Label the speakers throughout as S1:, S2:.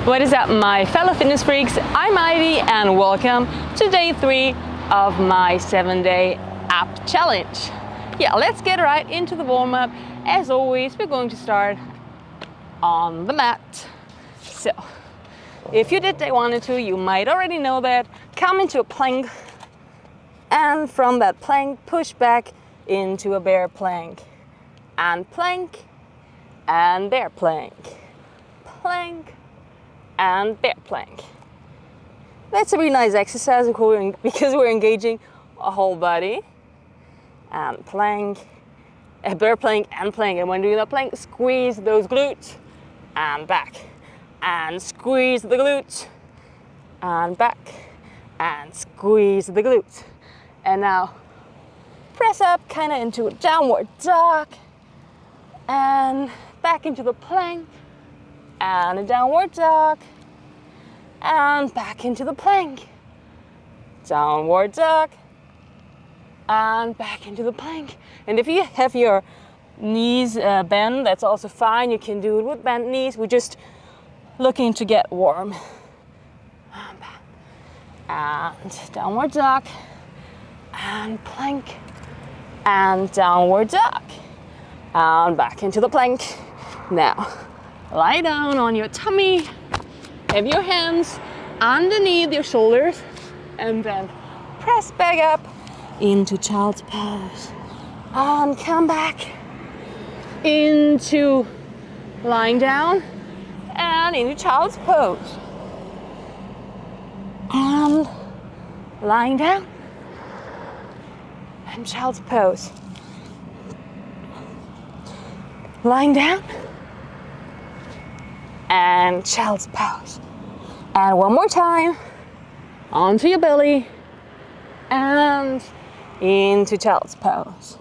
S1: What is up, my fellow fitness freaks? I'm Ivy and welcome to day 3 of my 7-day ab challenge. Yeah, let's get right into the warm-up. As always, we're going to start on the mat. So, if you did day 1 and 2, you might already know that. Come into a plank, and from that plank, push back into a bear plank. And plank, and bear plank. Plank, and bear plank. That's a really nice exercise because we're engaging a whole body. And plank, a bear plank and plank. And when doing the plank, squeeze those glutes and back. And squeeze the glutes and back. And squeeze the glutes. And now press up kind of into a downward dog. And back into the plank. And a downward dog, and back into the plank, downward dog, and back into the plank. And if you have your knees bent, that's also fine. You can do it with bent knees. We're just looking to get warm. And back, and downward dog, and plank, and downward dog, and back into the plank. Now, lie down on your tummy, have your hands underneath your shoulders, and then press back up into child's pose. And come back into lying down and into child's pose. And lying down and child's pose. Lying down and child's pose. And one more time, onto your belly and into child's pose.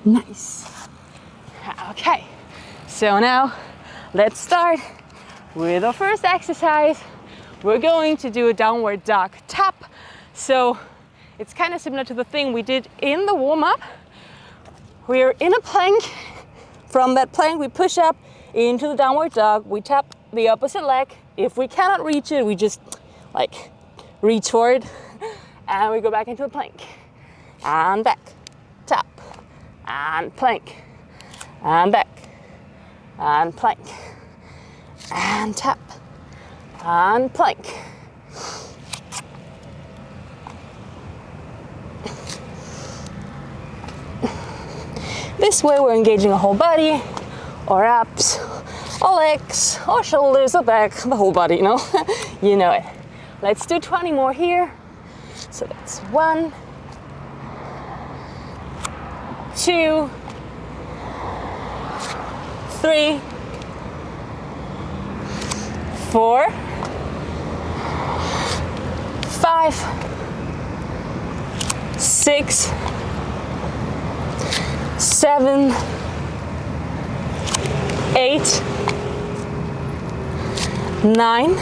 S1: Nice. Okay, so now let's start with our first exercise. We're going to do a downward dog tap. So it's kind of similar to the thing we did in the warm-up. We're in a plank. From that plank, we push up into the downward dog. We tap the opposite leg. If we cannot reach it, we just like reach forward and we go back into the plank and back, tap and plank and back and plank and tap and plank. This way we're engaging a whole body, or abs, or legs, or shoulders, or back, the whole body, you know? You know it. Let's do 20 more here. So that's 1, 2, 3, 4, 5, 6, 7, 8, 9,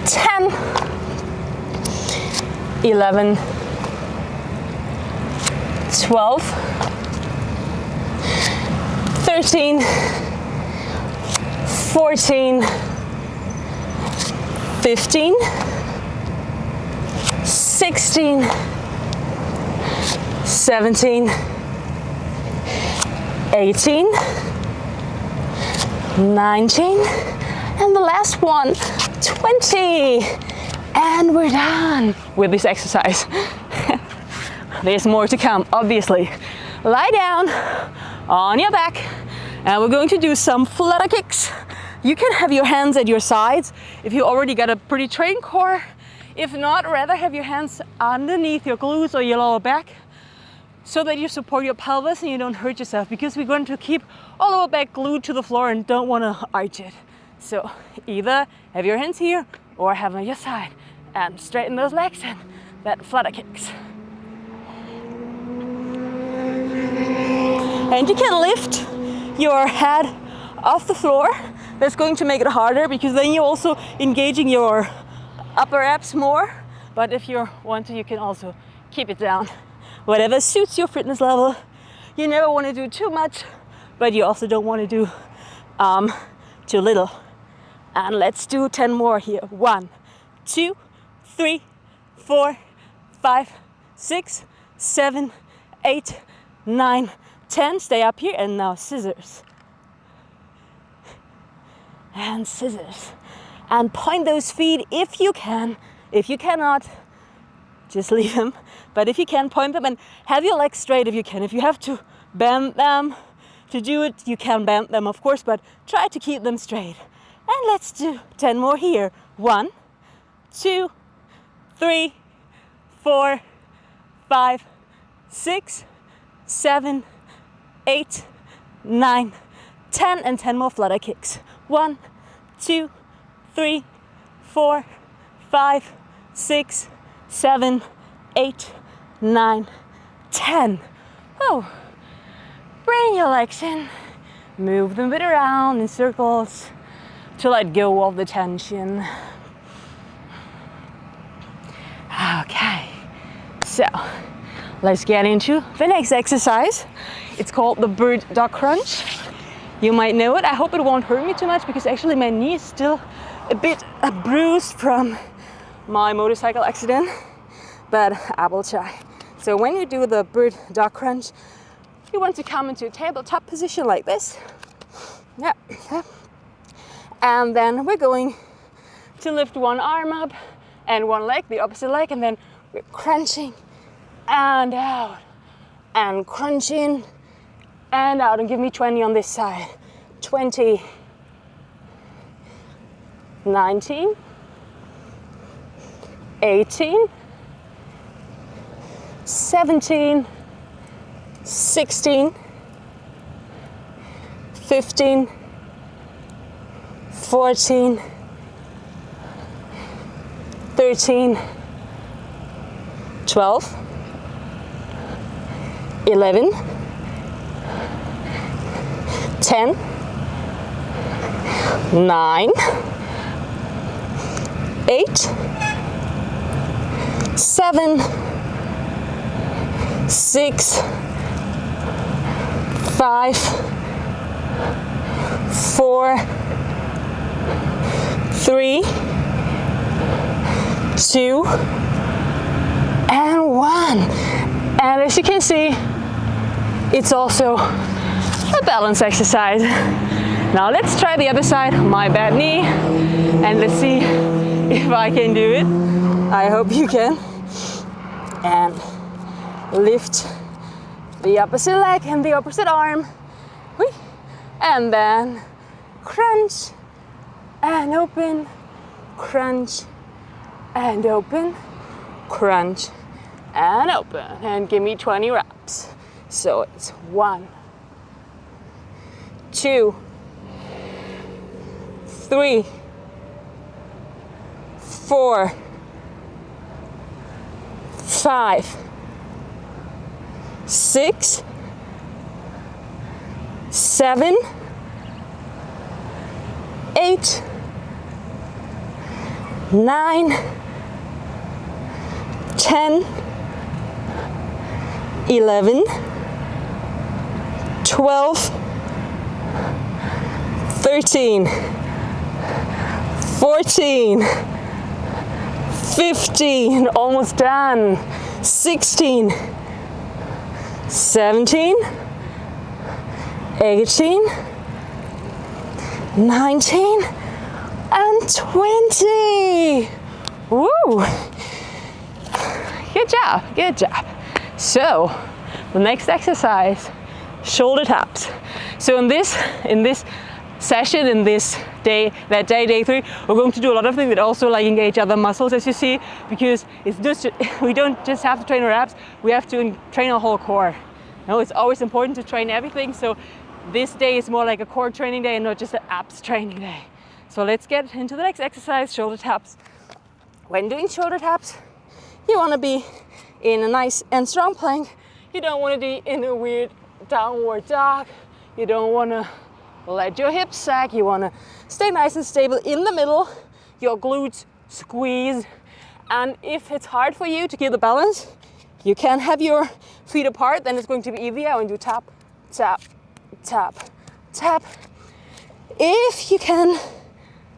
S1: 10, 11, 12, 13, 14, 15, 16, 17, 18, 19, and the last one, 20. And we're done with this exercise. There's more to come, obviously. Lie down on your back, and we're going to do some flutter kicks. You can have your hands at your sides if you already got a pretty trained core. If not, rather have your hands underneath your glutes or your lower back, so that you support your pelvis and you don't hurt yourself, because we're going to keep all our back glued to the floor and don't want to arch it. So either have your hands here or have them on your side and straighten those legs and that flutter kicks. And you can lift your head off the floor. That's going to make it harder, because then you're also engaging your upper abs more. But if you want to, you can also keep it down. Whatever suits your fitness level. You never want to do too much, but you also don't want to do too little. And let's do 10 more here. 1, 2, 3, 4, 5, 6, 7, 8, 9, 10. Stay up here, and now scissors. And scissors. And point those feet if you can. If you cannot, just leave them. But if you can, point them and have your legs straight if you can. If you have to bend them to do it, you can bend them, of course, but try to keep them straight. And let's do 10 more here. 1, 2, 3, 4, 5, 6, 7, 8, 9, 10, and 10 more flutter kicks. 1, 2, 3, 4, 5, 6, 7, 8, 9, 10. Oh, bring your legs in, move them a bit around in circles to let go of the tension. Okay, so let's get into the next exercise. It's called the bird dog crunch. You might know it. I hope it won't hurt me too much because actually my knee is still a bit bruised from my motorcycle accident, but I will try. So when you do the bird dog crunch, you want to come into a tabletop position like this. Yeah. And then we're going to lift one arm up and one leg, the opposite leg, and then we're crunching and out and crunching and out. And give me 20 on this side. 20, 19, 18, 17, 16, 15, 14, 13, 12, 11, 10, 9, 8, 7, 6, 5, 4, 3, 2, and 1. And as you can see, it's also a balance exercise. Now let's try the other side, my bad knee, and let's see if I can do it. I hope you can. And lift the opposite leg and the opposite arm. And then crunch and open, crunch and open, crunch and open. And give me 20 reps. So it's 1, 2, 3, 4, 5, 6, 7, 8, 9, 10, 11, 12, 13, 14, 15, almost done, 16, 17, 18, 19, and 20. Woo! Good job, good job. So, the next exercise, shoulder taps. So in this session, in this day, day 3, we're going to do a lot of things that also like engage other muscles, as you see, because it's just, we don't just have to train our abs, we have to train our whole core. No, it's always important to train everything, so this day is more like a core training day and not just an abs training day. So let's get into the next exercise, shoulder taps. When doing shoulder taps, you want to be in a nice and strong plank. You don't want to be in a weird downward dog. You don't want to let your hips sag. You want to stay nice and stable in the middle. Your glutes squeeze. And if it's hard for you to keep the balance, you can have your feet apart. Then it's going to be easier when you tap, tap, tap, tap. If you can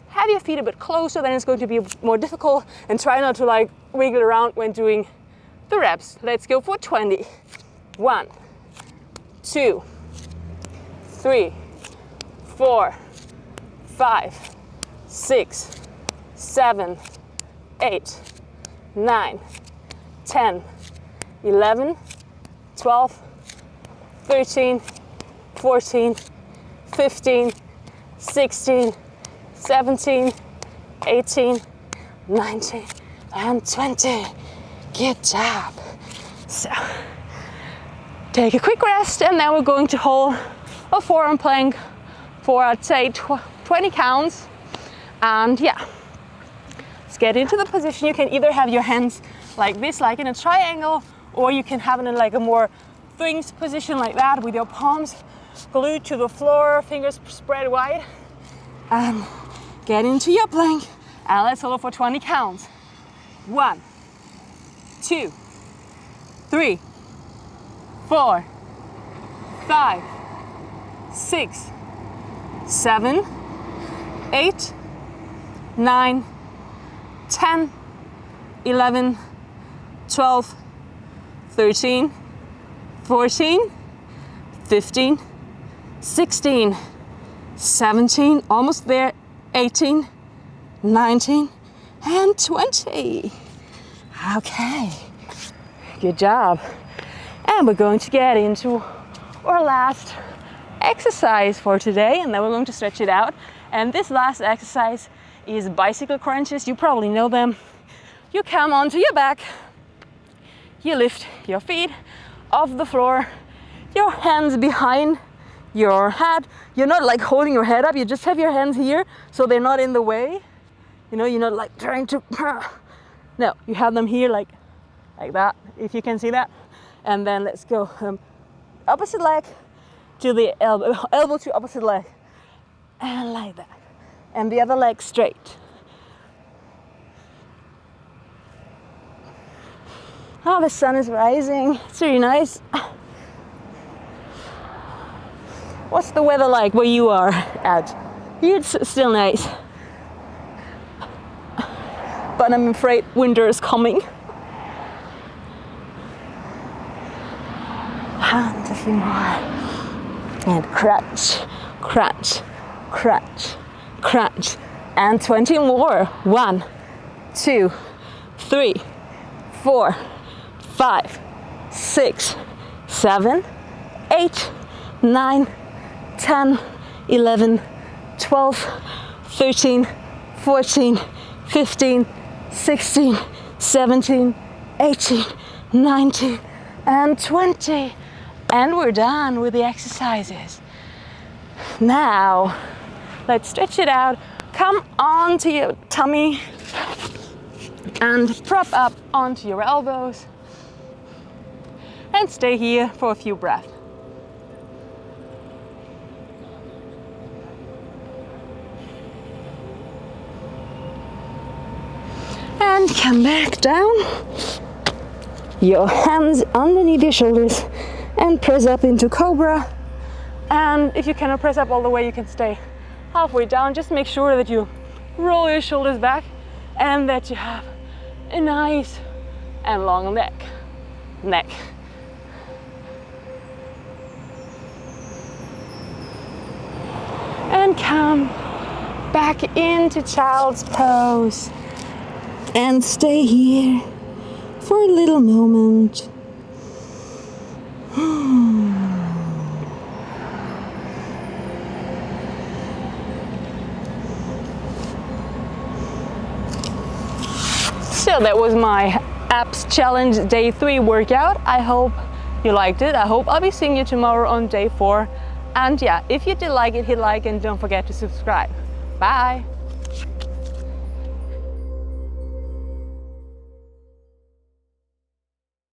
S1: have your feet a bit closer, then it's going to be more difficult, and try not to like wiggle around when doing the reps. Let's go for 20. 1, 2, 3, 4, 5, 6, 7, 8, 9, 10, 11, 12, 13, 14, 15, 16, 17, 18, 19, and 20. Good job. So, take a quick rest, and then we're going to hold a forearm plank for, I'd say, 20 counts. And yeah, let's get into the position. You can either have your hands like this, like in a triangle, or you can have it in like a more Sphinx position like that, with your palms glued to the floor, fingers spread wide. And get into your plank, and let's hold it for 20 counts. 1, 2, 3, 4, 5, 6, 7, 8, 9, 10, 11, 12, 13, 14, 15, 16, 17, almost there, 18, 19, and 20. Okay, good job. And we're going to get into our last exercise for today, and then we're going to stretch it out. And this last exercise is bicycle crunches. You probably know them. You come onto your back, you lift your feet off the floor, your hands behind your head. You're not like holding your head up, you just have your hands here so they're not in the way. You know, you're not like trying to, no, you have them here like that, if you can see that. And then let's go opposite leg to the elbow to opposite leg, and like that. And the other leg straight. Oh, the sun is rising. It's really nice. What's the weather like where you are at? Here it's still nice. But I'm afraid winter is coming. And a few more. And crunch, crunch, crunch, crunch. And 20 more. 1, 2, 3, 4, 5, 6, 7, 8, 9, 10, 11, 12, 13, 14, 15, 16, 17, 18, 19, and 20. And we're done with the exercises. Now, let's stretch it out. Come onto your tummy and prop up onto your elbows. And stay here for a few breaths. And come back down. Your hands underneath your shoulders and press up into Cobra. And if you cannot press up all the way, you can stay halfway down. Just make sure that you roll your shoulders back and that you have a nice and long neck. And come back into child's pose and stay here for a little moment. So that was my abs challenge day 3 workout. I hope you liked it. I hope I'll be seeing you tomorrow on day 4. And yeah, if you did like it, hit like and don't forget to subscribe. Bye.